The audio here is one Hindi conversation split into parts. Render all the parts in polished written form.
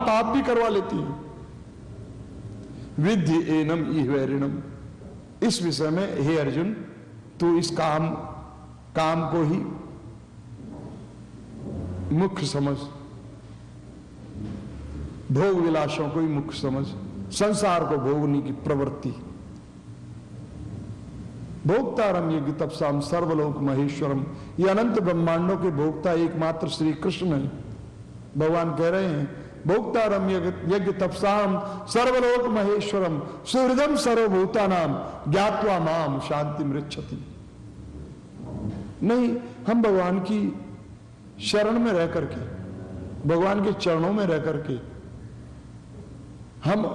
पाप भी करवा लेती है। विद्धि एनम इहवैरिणम, इस विषय में हे अर्जुन तू इस काम को ही मुख्य समझ, भोग विलासों को ही मुख्य समझ, संसार को भोगने की प्रवृत्ति। भोक्तारम यज्ञ तपसाम सर्वलोक महेश्वरम, ये अनंत ब्रह्मांडों के भोक्ता एकमात्र श्री कृष्ण है। भगवान कह रहे हैं भोक्तारम यज्ञ तपसाम सर्वलोक महेश्वरम सुहृदम सर्वभूतानाम ज्ञात्वा माम शांति मृच्छति। नहीं, हम भगवान की शरण में रह करके, भगवान के चरणों में रह करके हम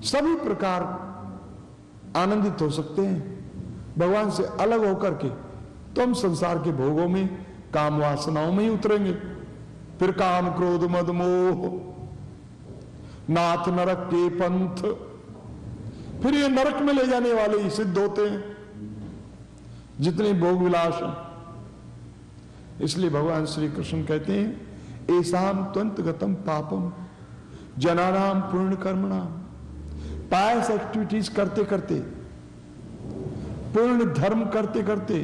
सभी प्रकार आनंदित हो सकते हैं। भगवान से अलग होकर के तो हम संसार के भोगों में, काम वासनाओं में ही उतरेंगे। फिर काम क्रोध मद मोह नाथ नरक के पंथ, फिर ये नरक में ले जाने वाले ही सिद्ध होते हैं जितने भोग विलास हैं। इसलिए भगवान श्री कृष्ण कहते हैं ऐसाम त्वंत गतम पापम जनानाम पूर्ण कर्मणाम। पायस एक्टिविटीज करते करते, पूर्ण धर्म करते करते,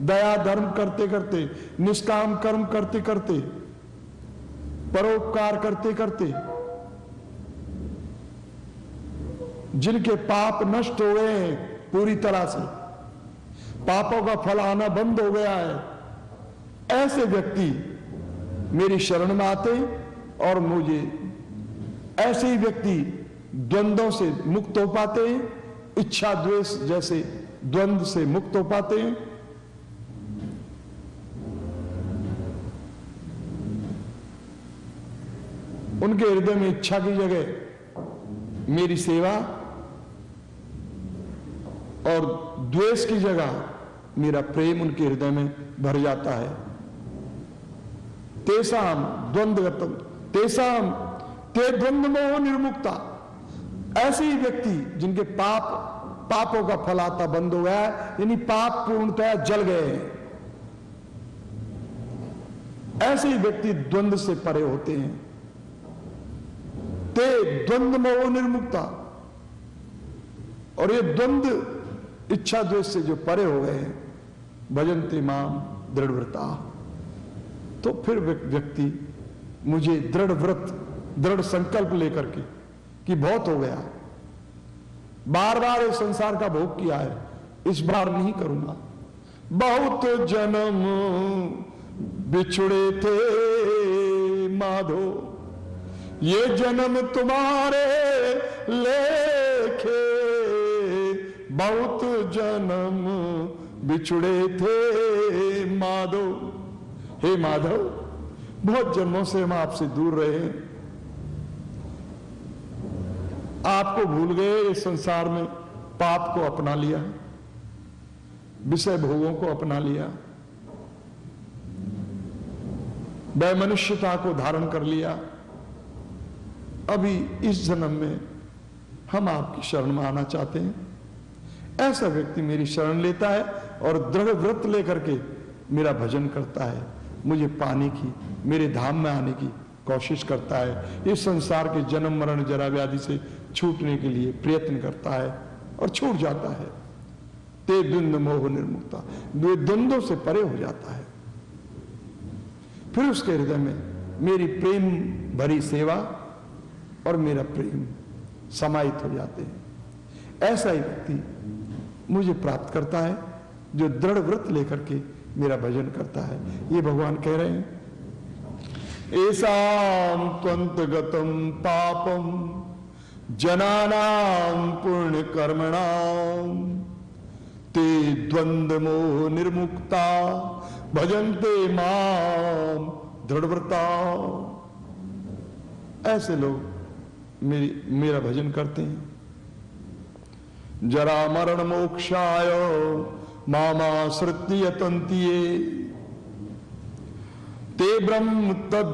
दया धर्म करते करते, निष्काम कर्म करते करते, परोपकार करते करते जिनके पाप नष्ट हो गए हैं पूरी तरह से, पापों का फल आना बंद हो गया है, ऐसे व्यक्ति मेरी शरण में आते और मुझे, ऐसे ही व्यक्ति द्वंद्वों से मुक्त हो पाते हैं, इच्छा द्वेष जैसे द्वंद्व से मुक्त हो पाते हैं। उनके हृदय में इच्छा की जगह मेरी सेवा और द्वेष की जगह मेरा प्रेम उनके हृदय में भर जाता है। तेसाम द्वंद्वगतम तेसाम ते द्वंद्व मोह निर्मुक्ता, ऐसे ही व्यक्ति जिनके पापों का फल आता बंद हो गया है, यानी पाप पूर्णतया जल गए हैं, ऐसे ही व्यक्ति द्वंद्व से परे होते हैं। ते द्वंद्व मोह निर्मुक्ता, और ये द्वंद्व इच्छा द्वेष से जो परे हो गए हैं, भजन्ते माम दृढ़व्रता, तो फिर व्यक्ति मुझे दृढ़ संकल्प लेकर के कि बहुत हो गया, बार बार इस संसार का भोग किया है, इस बार नहीं करूंगा। बहुत जन्म बिछुड़े थे माधो, ये जन्म तुम्हारे लेखे, बहुत जन्म बिछुड़े थे माधव। हे माधव, बहुत जन्मों से हम आपसे दूर रहे हैं, आपको भूल गए, इस संसार में पाप को अपना लिया, विषय भोगों को अपना लिया, वैमनुष्यता को धारण कर लिया। अभी इस जन्म में हम आपकी शरण में आना चाहते हैं। ऐसा व्यक्ति मेरी शरण लेता है और दृढ़ व्रत लेकर के मेरा भजन करता है, मुझे पाने की, मेरे धाम में आने की कोशिश करता है, इस संसार के जन्म मरण जरा व्याधि से छूटने के लिए प्रयत्न करता है और छूट जाता है। ते द्वंद्व मोह निर्मुक्ता, द्वंद्वों से परे हो जाता है। फिर उसके हृदय में मेरी प्रेम भरी सेवा और मेरा प्रेम समाहित हो जाते हैं। ऐसा ही व्यक्ति मुझे प्राप्त करता है जो दृढ़ व्रत लेकर के मेरा भजन करता है। ये भगवान कह रहे हैं ऐसाम त्वंतगतम पापम जनानाम पुण्य कर्मणाम ते द्वंद्व मोह निर्मुक्ता भजन्ते माम दृढ़व्रता। ऐसे लोग मेरा भजन करते हैं। जरा मरण मोक्षाय मामाश्रित्य यतन्ति ते ब्रह्म तद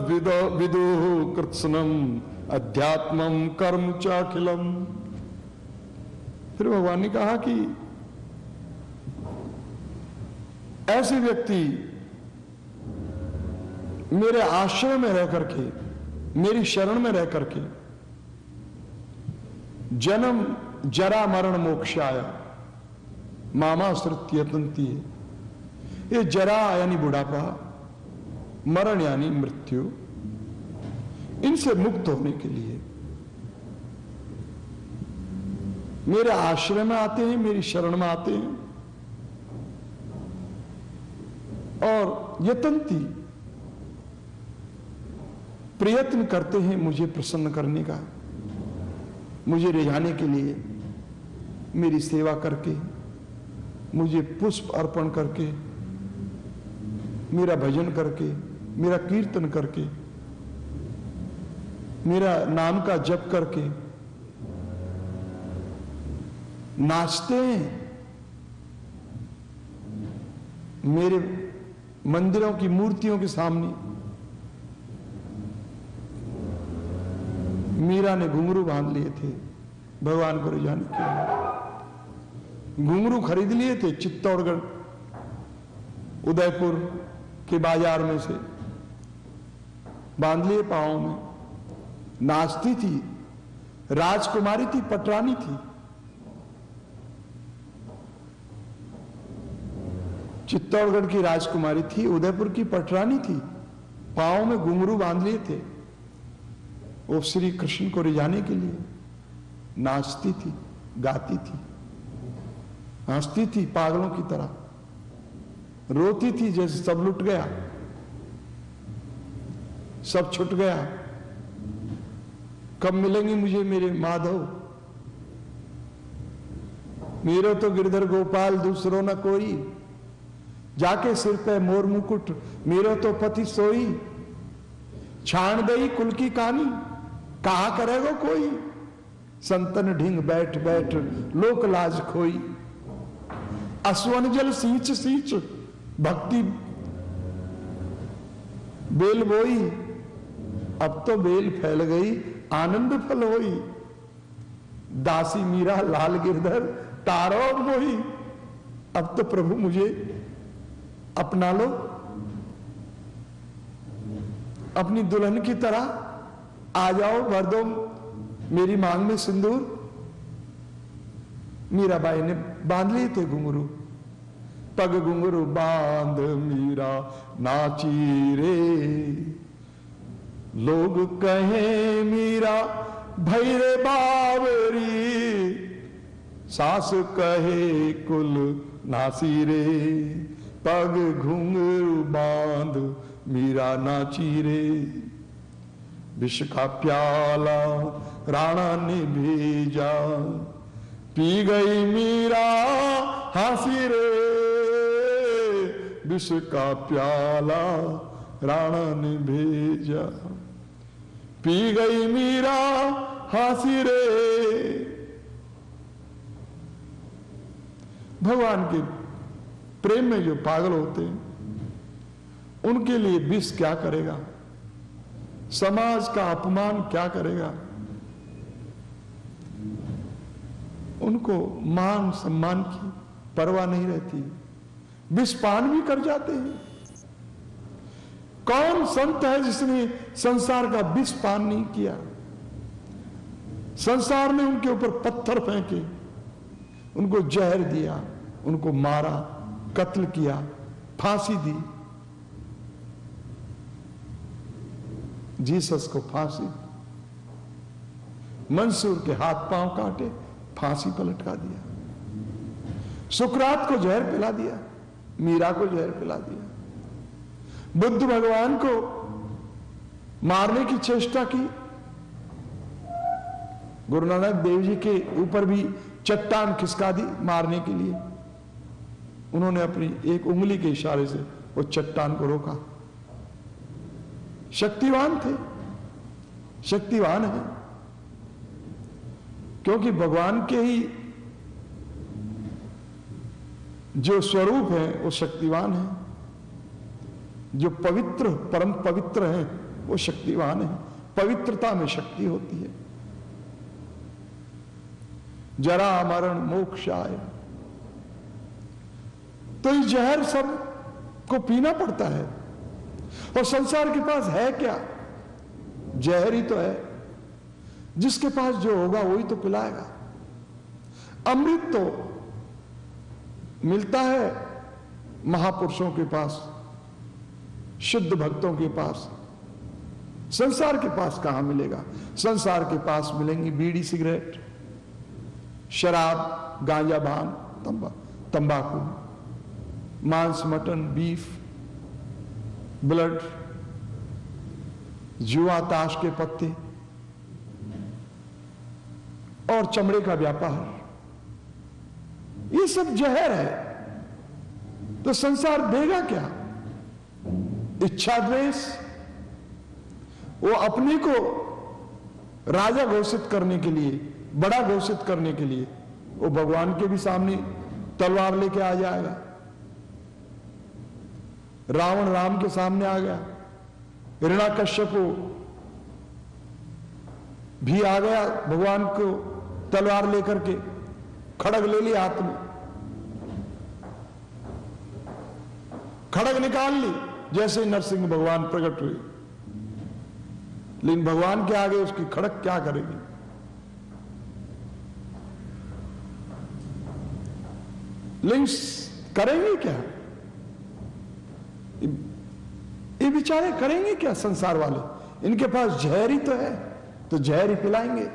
विदुः कृत्स्नम अध्यात्मम कर्म च अखिलम। फिर भगवान ने कहा कि ऐसे व्यक्ति मेरे आश्रय में रह करके मेरी शरण में रह करके जन्म जरा मरण मोक्षाय मामाश्रित्य यतन्ति। ये जरा यानी बुढ़ापा, मरण यानी मृत्यु, इनसे मुक्त होने के लिए मेरे आश्रय में आते हैं, मेरी शरण में आते हैं और यतन्ति प्रयत्न करते हैं मुझे प्रसन्न करने का, मुझे रिझाने के लिए, मेरी सेवा करके, मुझे पुष्प अर्पण करके, मेरा भजन करके, मेरा कीर्तन करके, मेरा नाम का जप करके नाचते हैं। मेरे मंदिरों की मूर्तियों के सामने मीरा ने घुंघरू बांध लिए थे भगवान को रिझाने के लिए। घुंघरू खरीद लिए थे चित्तौड़गढ़ उदयपुर के बाजार में से, बांध लिए पांवों में, नाचती थी, राजकुमारी थी, पटरानी थी। चित्तौड़गढ़ की राजकुमारी थी, उदयपुर की पटरानी थी, पांवों में घुंघरू बांध लिए थे। वो श्री कृष्ण को रिझाने के लिए नाचती थी, गाती थी, हंसती थी पागलों की तरह, रोती थी जैसे सब लुट गया, सब छुट गया, कब मिलेंगे मुझे मेरे माधव, मेरे तो गिरधर गोपाल दूसरों न कोई, जाके सिर पे मोर मुकुट मेरे तो पति सोई, छाण गई कुल की कहानी कहा करेगा कोई, संतन ढिंग बैठ बैठ लोक लाज खोई, असवन जल सींच सींच भक्ति बेल बोई, अब तो बेल फैल गई आनंद फल होई, दासी मीरा लाल गिरधर तारो मोही, अब तो प्रभु मुझे अपना लो अपनी दुल्हन की तरह, आ जाओ भर दो मेरी मांग में सिंदूर। मीराबाई ने बांध लिए थे घुंघरू, पग घुंघरू बांध मीरा नाची रे, लोग कहे मीरा भैरे बावरी, सास कहे कुल नासी रे, पग घुंघरू बांध मीरा नाची रे, विष का प्याला राणा ने भेजा, पी गई मीरा हंसी रे, विष का प्याला राणा ने भेजा, पी गई मीरा हंसी रे। भगवान के प्रेम में जो पागल होते हैं उनके लिए विष क्या करेगा, समाज का अपमान क्या करेगा, उनको मान सम्मान की परवाह नहीं रहती, विषपान भी कर जाते हैं। कौन संत है जिसने संसार का विषपान नहीं किया? संसार ने उनके ऊपर पत्थर फेंके, उनको जहर दिया, उनको मारा, कत्ल किया, फांसी दी। जीसस को फांसी, मंसूर के हाथ पांव काटे, फांसी पर लटका दिया। सुकरात को जहर पिला दिया, मीरा को जहर पिला दिया। बुद्ध भगवान को मारने की चेष्टा की, गुरु नानक देव जी के ऊपर भी चट्टान खिसका दी मारने के लिए। उन्होंने अपनी एक उंगली के इशारे से वो चट्टान को रोका। शक्तिवान थे, शक्तिवान है, क्योंकि भगवान के ही जो स्वरूप है वो शक्तिवान है, जो पवित्र परम पवित्र है वो शक्तिवान है। पवित्रता में शक्ति होती है। जरा मरण मोक्ष आए, तो इस जहर सब को पीना पड़ता है। और संसार के पास है क्या? जहर ही तो है। जिसके पास जो होगा वही तो पिलाएगा। अमृत तो मिलता है महापुरुषों के पास, शुद्ध भक्तों के पास। संसार के पास कहां मिलेगा? संसार के पास मिलेंगी बीड़ी, सिगरेट, शराब, गांजा, भान, तंबाकू, मांस, मटन, बीफ, ब्लड, जुआ, ताश के पत्ते और चमड़े का व्यापार। ये सब जहर है। तो संसार देगा क्या? इच्छा, द्वेष। वो अपने को राजा घोषित करने के लिए, बड़ा घोषित करने के लिए वो भगवान के भी सामने तलवार लेके आ जाएगा। रावण राम के सामने आ गया, हिरण्याकश्यप भी आ गया भगवान को तलवार लेकर के, खड़ग ले लिया हाथ में, खड़ग निकाल ली जैसे नरसिंह भगवान प्रकट हुए। लेकिन भगवान के आगे उसकी खड़ग क्या करेगी? लेकिन करेंगे क्या? ये बेचारे करेंगे क्या? संसार वाले, इनके पास जहर ही तो है, तो जहर ही पिलाएंगे।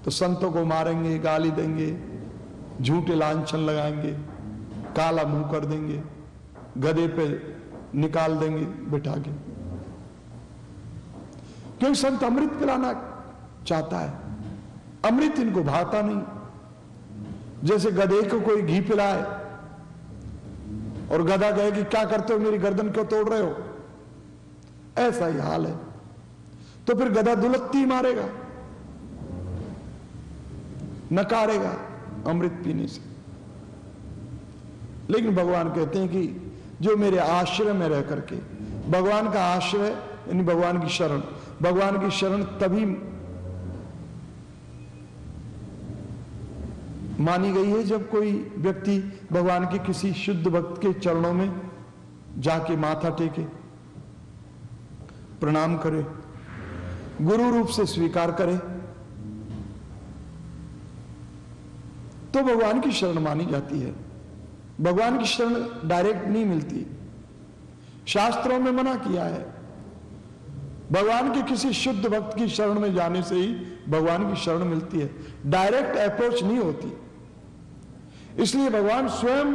तो संतों को मारेंगे, गाली देंगे, झूठे लांछन लगाएंगे, काला मुंह कर देंगे, गधे पे निकाल देंगे बिठा के, क्योंकि संत अमृत पिलाना चाहता है। अमृत इनको भाता नहीं। जैसे गधे को कोई घी पिलाए और गधा कहे कि क्या करते हो, मेरी गर्दन क्यों तोड़ रहे हो, ऐसा ही हाल है। तो फिर गधा दुलत्ती मारेगा, नकारेगा अमृत पीने से। लेकिन भगवान कहते हैं कि जो मेरे आश्रय में रह करके, भगवान का आश्रय यानी भगवान की शरण, भगवान की शरण तभी मानी गई है जब कोई व्यक्ति भगवान के किसी शुद्ध भक्त के चरणों में जाके माथा टेके, प्रणाम करे, गुरु रूप से स्वीकार करे, तो भगवान की शरण मानी जाती है। भगवान की शरण डायरेक्ट नहीं मिलती, शास्त्रों में मना किया है। भगवान के किसी शुद्ध भक्त की शरण में जाने से ही भगवान की शरण मिलती है, डायरेक्ट अप्रोच नहीं होती। इसलिए भगवान स्वयं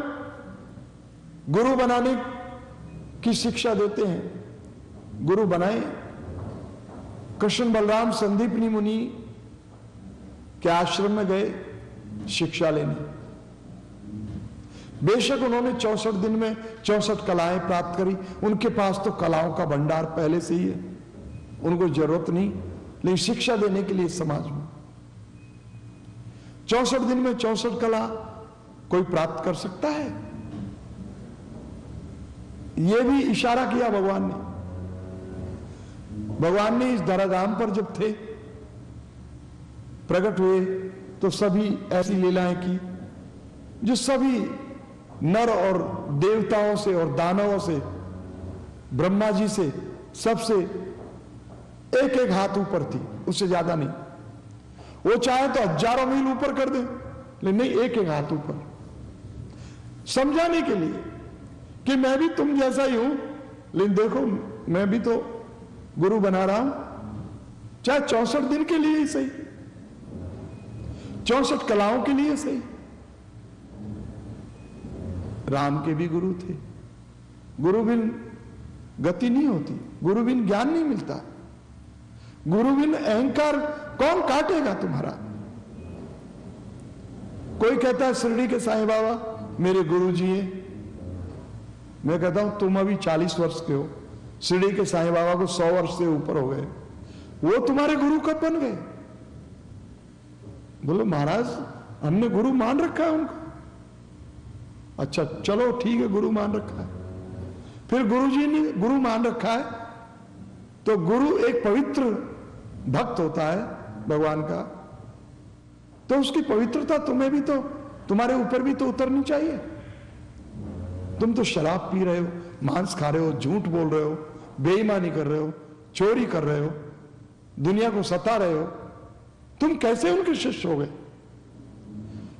गुरु बनाने की शिक्षा देते हैं। गुरु बनाए। कृष्ण बलराम संदीपनी मुनि के आश्रम में गए शिक्षा लेने। बेशक उन्होंने 64 दिन में 64 कलाएं प्राप्त करी, उनके पास तो कलाओं का भंडार पहले से ही है, उनको जरूरत नहीं। लेकिन शिक्षा देने के लिए समाज में 64 दिन में 64 कला कोई प्राप्त कर सकता है? यह भी इशारा किया भगवान ने। भगवान ने इस धराधाम पर जब थे, प्रकट हुए, तो सभी ऐसी लीलाएं की जो सभी नर और देवताओं से और दानवों से, ब्रह्मा जी से, सबसे एक एक हाथ ऊपर थी, उससे ज्यादा नहीं। वो चाहे तो हजारों मील ऊपर कर दे, लेकिन नहीं, एक एक हाथ ऊपर, समझाने के लिए कि मैं भी तुम जैसा ही हूं, लेकिन देखो मैं भी तो गुरु बना रहा हूं, चाहे 64 दिन के लिए ही सही, 64 कलाओं के लिए सही। राम के भी गुरु थे। गुरु बिन गति नहीं होती, गुरु बिन ज्ञान नहीं मिलता, गुरु बिन अहंकार कौन काटेगा तुम्हारा? कोई कहता है शिरडी के साईं बाबा मेरे गुरु जी हैं। मैं कहता हूं तुम अभी 40 वर्ष के हो, शिरडी के साईं बाबा को 100 वर्ष से ऊपर हो गए, वो तुम्हारे गुरु कब बन गए? बोलो महाराज हमने गुरु मान रखा है उनको। अच्छा चलो ठीक है, गुरु मान रखा है, फिर गुरु जी ने गुरु मान रखा है, तो गुरु एक पवित्र भक्त होता है भगवान का, तो उसकी पवित्रता तुम्हें भी तो, तुम्हारे ऊपर भी तो उतरनी चाहिए। तुम तो शराब पी रहे हो, मांस खा रहे हो, झूठ बोल रहे हो, बेईमानी कर रहे हो, चोरी कर रहे हो, दुनिया को सता रहे हो, तुम कैसे उनके शिष्य हो गए?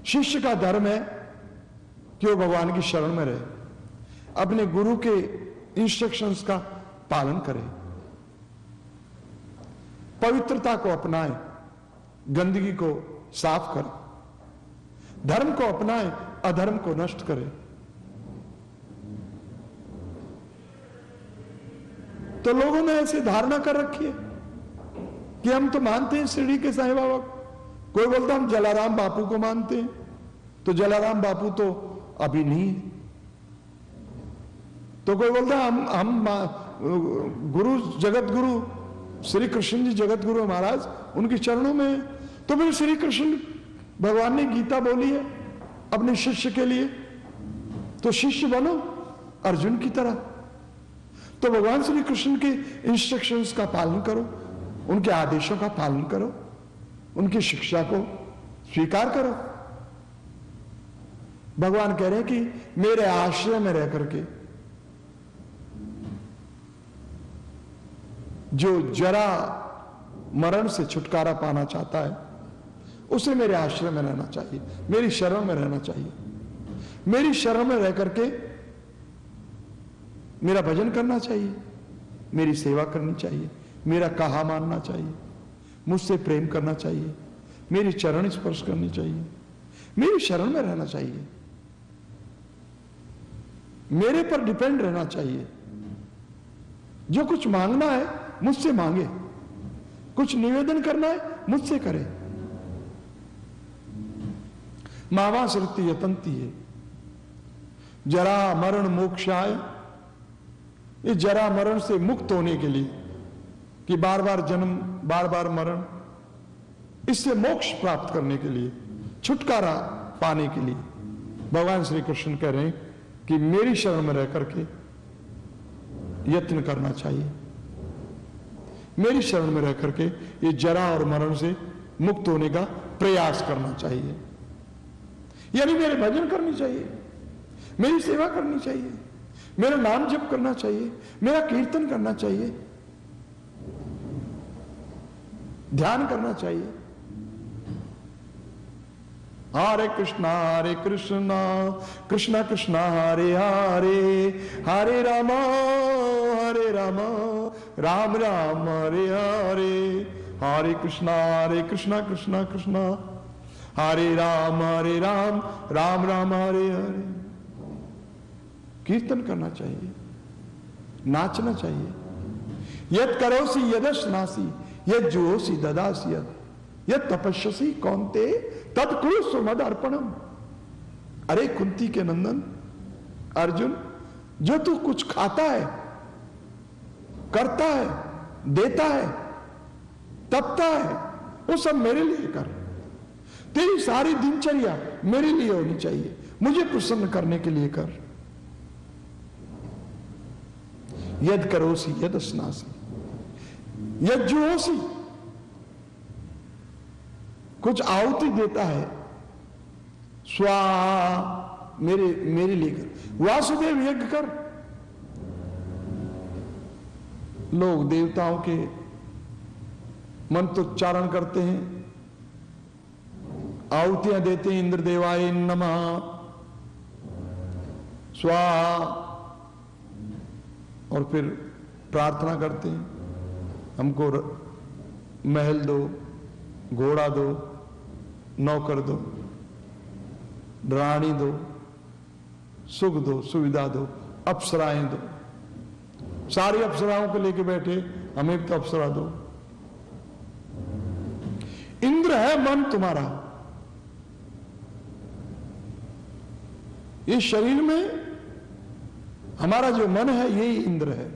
शिष्य का धर्म है कि वो भगवान की शरण में रहे, अपने गुरु के इंस्ट्रक्शंस का पालन करे, पवित्रता को अपनाए, गंदगी को साफ करे, धर्म को अपनाए, अधर्म को नष्ट करे। तो लोगों ने ऐसी धारणा कर रखी है कि हम तो मानते हैं शिरडी के साईं बाबा को। कोई बोलता हम जलाराम बापू को मानते हैं, तो जलाराम बापू तो अभी नहीं है। तो कोई बोलता हम गुरु, जगत गुरु श्री कृष्ण जी, जगत गुरु महाराज उनके चरणों में है। तो फिर श्री कृष्ण भगवान ने गीता बोली है अपने शिष्य के लिए, तो शिष्य बनो अर्जुन की तरह। तो भगवान श्री कृष्ण के इंस्ट्रक्शंस का पालन करो, उनके आदेशों का पालन करो, उनकी शिक्षा को स्वीकार करो। भगवान कह रहे हैं कि मेरे आश्रय में रह करके जो जरा मरण से छुटकारा पाना चाहता है उसे मेरे आश्रय में रहना चाहिए, मेरी शरण में रहना चाहिए। मेरी शरण में रह करके मेरा भजन करना चाहिए, मेरी सेवा करनी चाहिए, मेरा कहा मानना चाहिए, मुझसे प्रेम करना चाहिए, मेरी चरण स्पर्श करनी चाहिए, मेरी शरण में रहना चाहिए, मेरे पर डिपेंड रहना चाहिए। जो कुछ मांगना है मुझसे मांगे, कुछ निवेदन करना है मुझसे करे। मावा श्रुति यतंती है जरा मरण मोक्षाय, ये जरा मरण से मुक्त होने के लिए कि बार बार जन्म, बार बार मरण, इससे मोक्ष प्राप्त करने के लिए, छुटकारा पाने के लिए भगवान श्री कृष्ण कह रहे हैं कि मेरी शरण में रह करके यत्न करना चाहिए, मेरी शरण में रह करके ये जरा और मरण से मुक्त होने का प्रयास करना चाहिए। यानी मेरे भजन करनी चाहिए, मेरी सेवा करनी चाहिए, मेरा नाम जप करना चाहिए, मेरा कीर्तन करना चाहिए, ध्यान करना चाहिए। हरे कृष्णा कृष्णा कृष्णा हरे हरे, हरे राम राम राम हरे हरे, हरे कृष्णा कृष्णा कृष्णा हरे राम राम राम हरे हरे। कीर्तन करना चाहिए, नाचना चाहिए। यद करोसी यदश्नासी, यद जुहोसी ददासी, यद तपस्यसी कौन्ते तद कुरु मद अर्पणम। अरे कुंती के नंदन अर्जुन, जो तू कुछ खाता है, करता है, देता है, तपता है, वो सब मेरे लिए कर। तेरी सारी दिनचर्या मेरे लिए होनी चाहिए, मुझे प्रसन्न करने के लिए कर। यद करोसी यद स्नासी यद जुहोसी, कुछ आहुति देता है, स्वाहा मेरे लिए कर, वासुदेव यज्ञ कर। लोग देवताओं के मंत्रोच्चारण करते हैं, आहुतियां देते हैं, इंद्र देवाय नमः स्वाहा, और फिर प्रार्थना करते हैं हमको महल दो, घोड़ा दो, नौकर दो, रानी दो, सुख दो, सुविधा दो, अप्सराएं दो। सारी अप्सराओं को लेके बैठे, हमें तो अप्सरा दो। इंद्र है मन तुम्हारा, इस शरीर में हमारा जो मन है यही इंद्र है।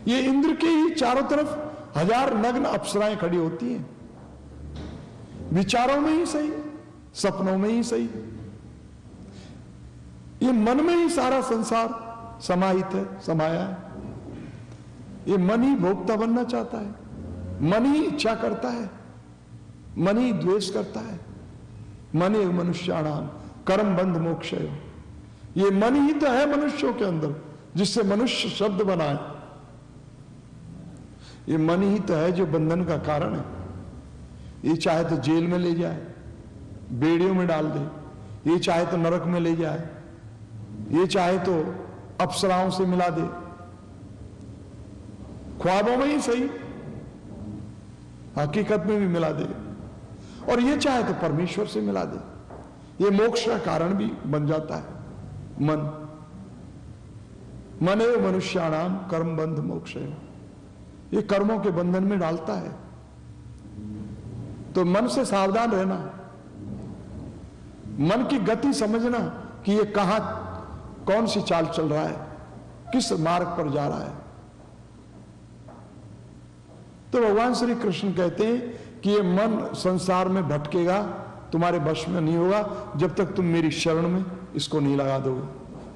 ये इंद्र के ही चारों तरफ हजार नग्न अप्सराएं खड़ी होती हैं, विचारों में ही सही, सपनों में ही सही। ये मन में ही सारा संसार समाहित है, समाया है। ये मन ही भोक्ता बनना चाहता है, मन ही इच्छा करता है, मन ही द्वेष करता है। मन ही मनुष्याणाम कर्म बंध मोक्षयो, ये मन ही तो है मनुष्यों के अंदर, जिससे मनुष्य शब्द बना है। ये मन ही तो है जो बंधन का कारण है। ये चाहे तो जेल में ले जाए, बेड़ियों में डाल दे, ये चाहे तो नरक में ले जाए, ये चाहे तो अप्सराओं से मिला दे, ख्वाबों में ही सही, हकीकत में भी मिला दे, और ये चाहे तो परमेश्वर से मिला दे। ये मोक्ष का कारण भी बन जाता है मन। मनेव मनुष्याणाम कर्म बंध मोक्ष, ये कर्मों के बंधन में डालता है। तो मन से सावधान रहना, मन की गति समझना कि ये कहां कौन सी चाल चल रहा है, किस मार्ग पर जा रहा है। तो भगवान श्री कृष्ण कहते हैं कि ये मन संसार में भटकेगा, तुम्हारे वश में नहीं होगा जब तक तुम मेरी शरण में इसको नहीं लगा दोगे,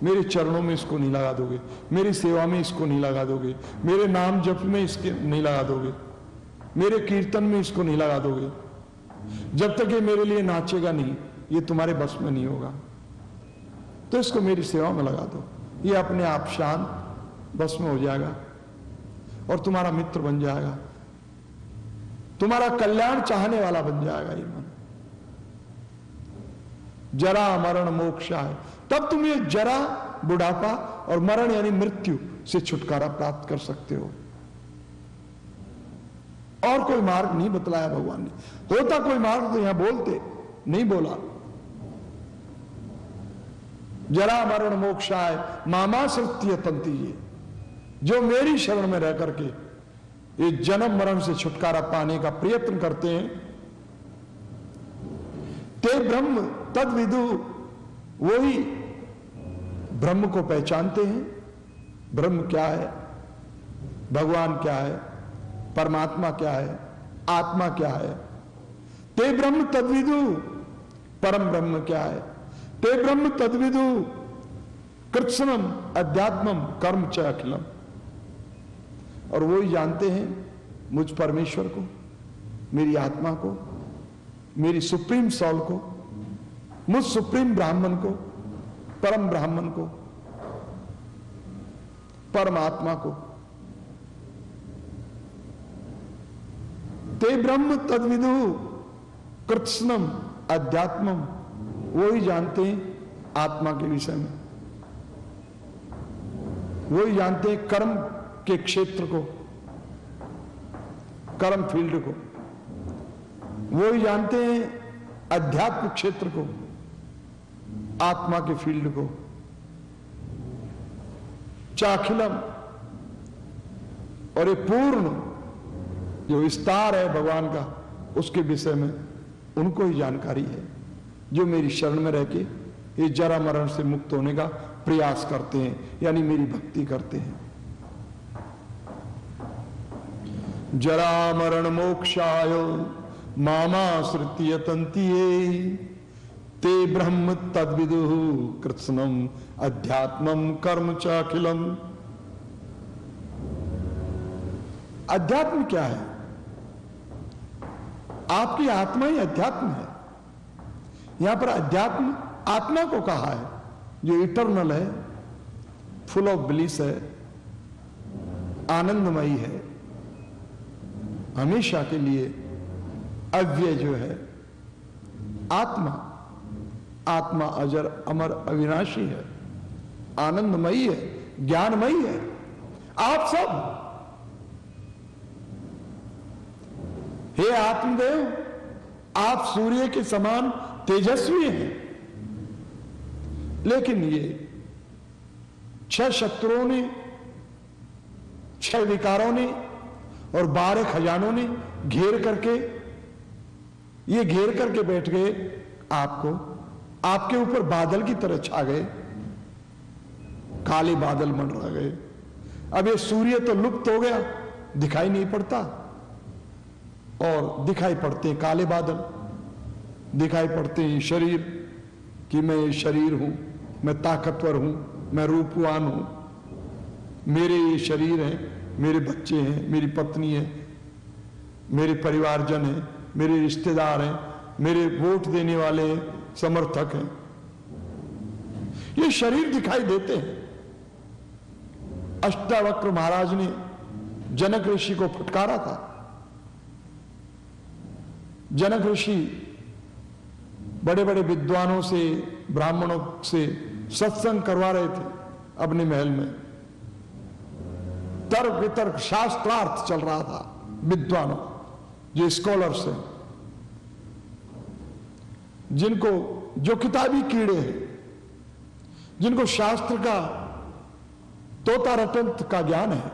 मेरे चरणों में इसको नहीं लगा दोगे, मेरी सेवा में इसको नहीं लगा दोगे, मेरे नाम जप में इसके नहीं लगा दोगे, मेरे कीर्तन में इसको नहीं लगा दोगे। जब तक ये मेरे लिए नाचेगा नहीं, ये तुम्हारे बस में नहीं होगा। तो इसको मेरी सेवा में लगा दो, ये अपने आप शांत बस में हो जाएगा और तुम्हारा मित्र बन जाएगा, तुम्हारा कल्याण चाहने वाला बन जाएगा ये मन। जरा मरण मोक्ष है, तब तुम ये जरा बुढ़ापा और मरण यानी मृत्यु से छुटकारा प्राप्त कर सकते हो। और कोई मार्ग नहीं बतलाया भगवान ने। होता कोई मार्ग तो यहां बोलते, नहीं बोला। जरा मरण मोक्षाय मामा सत्य तंती, जो मेरी शरण में रह करके ये जन्म मरण से छुटकारा पाने का प्रयत्न करते हैं, ते ब्रह्म तद विदु, वही ब्रह्म को पहचानते हैं। ब्रह्म क्या है, भगवान क्या है, परमात्मा क्या है, आत्मा क्या है। ते ब्रह्म तद्विदु, परम ब्रह्म क्या है। ते ब्रह्म तद्विदु कृत्स्नम अध्यात्मम कर्म च अखिलम, और वो ही जानते हैं मुझ परमेश्वर को, मेरी आत्मा को, मेरी सुप्रीम सॉल को, मुझ सुप्रीम ब्राह्मण को, परम ब्राह्मण को, परमात्मा को। ते ब्रह्म तद्विदु कृत्स्नम अध्यात्मम, वो ही जानते हैं आत्मा के विषय में, वो ही जानते हैं कर्म के क्षेत्र को, कर्म फील्ड को, वो ही जानते हैं अध्यात्म क्षेत्र को, आत्मा के फील्ड को। चाखिलम, और ये पूर्ण जो विस्तार है भगवान का, उसके विषय में उनको ही जानकारी है जो मेरी शरण में रह के ये जरा मरण से मुक्त होने का प्रयास करते हैं, यानी मेरी भक्ति करते हैं। जरा मरण मोक्षाय मामाश्रित्य तन्तिये, ते ब्रह्म तद्विदु कृत्स्नम अध्यात्मम कर्म च अखिलम। अध्यात्म क्या है? आपकी आत्मा ही अध्यात्म है। यहां पर अध्यात्म आत्मा को कहा है जो इटर्नल है, फुल ऑफ ब्लिस है, आनंदमयी है, हमेशा के लिए अव्यय जो है आत्मा। आत्मा अजर अमर अविनाशी है, आनंदमयी है, ज्ञानमयी है। आप सब हे आत्मदेव, आप सूर्य के समान तेजस्वी हैं, लेकिन ये 6 शत्रुओं ने, 6 विकारों ने और 12 खजानों ने घेर करके बैठ गए आपको, आपके ऊपर बादल की तरह छा गए, काले बादल मंडरा गए। अब ये सूर्य तो लुप्त हो गया, दिखाई नहीं पड़ता, और दिखाई पड़ते हैं काले बादल, दिखाई पड़ते हैं शरीर कि मैं ये शरीर हूं, मैं ताकतवर हूं, मैं रूपवान हूं, मेरे ये शरीर हैं, मेरे बच्चे हैं, मेरी पत्नी है, मेरे परिवारजन हैं, मेरे रिश्तेदार हैं, मेरे वोट देने वाले हैं, समर्थक हैं। ये शरीर दिखाई देते हैं। अष्टावक्र महाराज ने जनक ऋषि को फटकारा था। जनक ऋषि बड़े बड़े विद्वानों से, ब्राह्मणों से सत्संग करवा रहे थे अपने महल में। तर्क वितर्क शास्त्रार्थ चल रहा था विद्वानों, जो स्कॉलर्स हैं, जिनको जो किताबी कीड़े हैं, जिनको शास्त्र का तोता रटंत का ज्ञान है,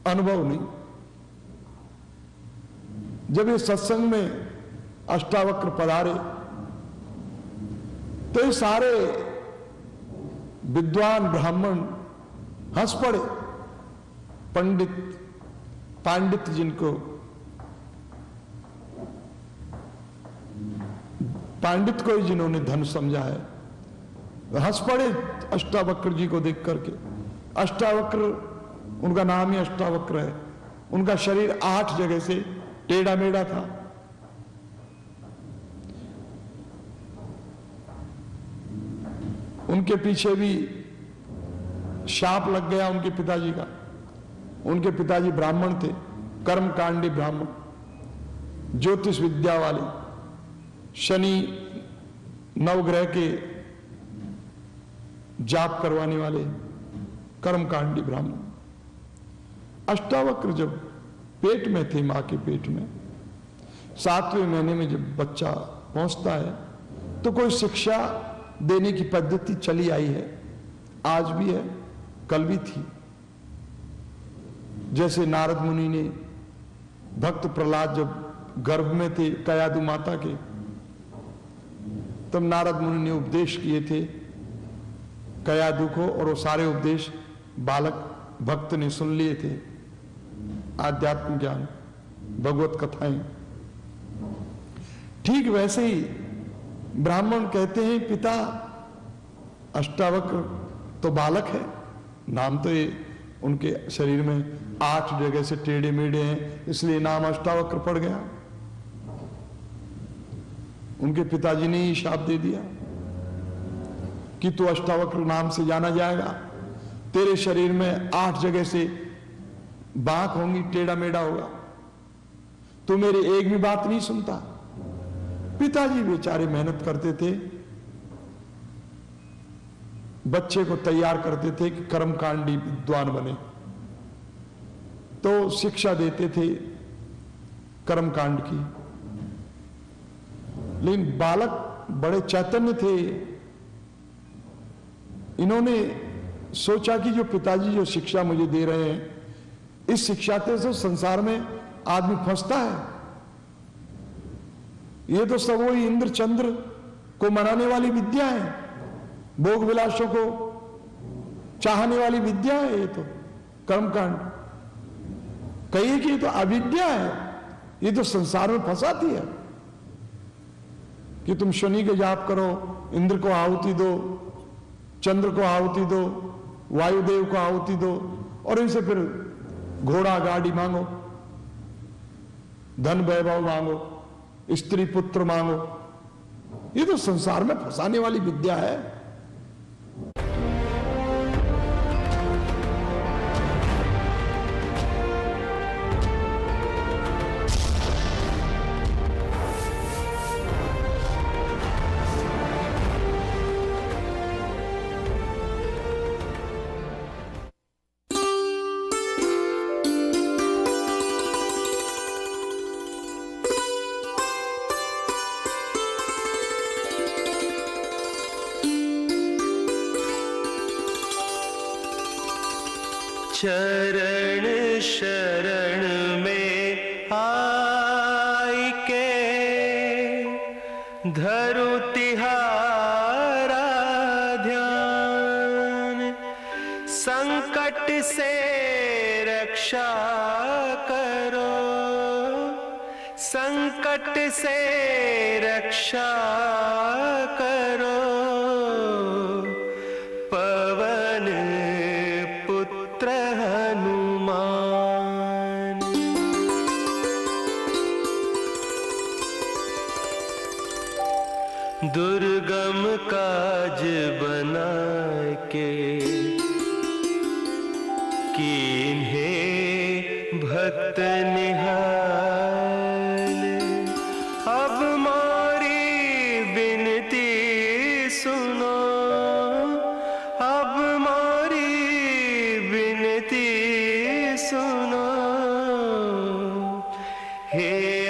अनुभव नहीं। जब ये सत्संग में अष्टावक्र पधारे तो ये सारे विद्वान ब्राह्मण हंस पड़े। पांडित जिनको पांडित को ही जिन्होंने धन समझा है, हंस पड़े अष्टावक्र जी को देख करके। अष्टावक्र, उनका नाम ही अष्टावक्र है। उनका शरीर 8 जगह से टेढ़ा मेढ़ा था। उनके पीछे भी शाप लग गया उनके पिताजी का। उनके पिताजी ब्राह्मण थे, कर्मकांडी ब्राह्मण, ज्योतिष विद्या वाले, शनि नवग्रह के जाप करवाने वाले कर्मकांडी ब्राह्मण। अष्टावक्र जब पेट में थे, मां के पेट में, 7वें महीने में जब बच्चा पहुंचता है तो कोई शिक्षा देने की पद्धति चली आई है, आज भी है, कल भी थी। जैसे नारद मुनि ने, भक्त प्रहलाद जब गर्भ में थे कयादु माता के, तब नारद मुनि ने उपदेश किए थे कयादु को, और वो सारे उपदेश बालक भक्त ने सुन लिए थे। आध्यात्म ज्ञान, भगवत कथाएं। ठीक वैसे ही ब्राह्मण कहते हैं पिता अष्टावक्र तो बालक है, नाम तो ये उनके शरीर में 8 जगह से टेढ़े मेढ़े हैं, इसलिए नाम अष्टावक्र पड़ गया। उनके पिताजी ने ही शाप दे दिया कि तू अष्टावक्र नाम से जाना जाएगा, तेरे शरीर में 8 जगह से बांक होंगी, टेढ़ा मेढ़ा होगा, तू मेरी एक भी बात नहीं सुनता। पिताजी बेचारे मेहनत करते थे, बच्चे को तैयार करते थे कि कर्मकांडी विद्वान बने, तो शिक्षा देते थे कर्मकांड की। लेकिन बालक बड़े चैतन्य थे, इन्होंने सोचा कि जो पिताजी जो शिक्षा मुझे दे रहे हैं, इस शिक्षा से संसार में आदमी फंसता है। ये तो सब वही इंद्र चंद्र को मनाने वाली विद्या है, भोग विलासों को चाहने वाली विद्या है। ये तो कर्मकांड कहिए कि ये तो अविद्या है, ये तो संसार में फंसाती है कि तुम शनि के जाप करो, इंद्र को आहुति दो, चंद्र को आहुति दो, वायुदेव को आहुति दो, और इनसे फिर घोड़ा गाड़ी मांगो, धन वैभव मांगो, स्त्री पुत्र मांगो। ये तो संसार में फंसाने वाली विद्या है। शरण शरण में आई के धरु तिहारा ध्यान, संकट से रक्षा करो, संकट से रक्षा करो, पवन पुत्र हनुमान। दुर्गम काज बना के कीन्हे भक्त निहाल, अब मोरी बिनती सुनो, अब मोरी बिनती सुनो। हे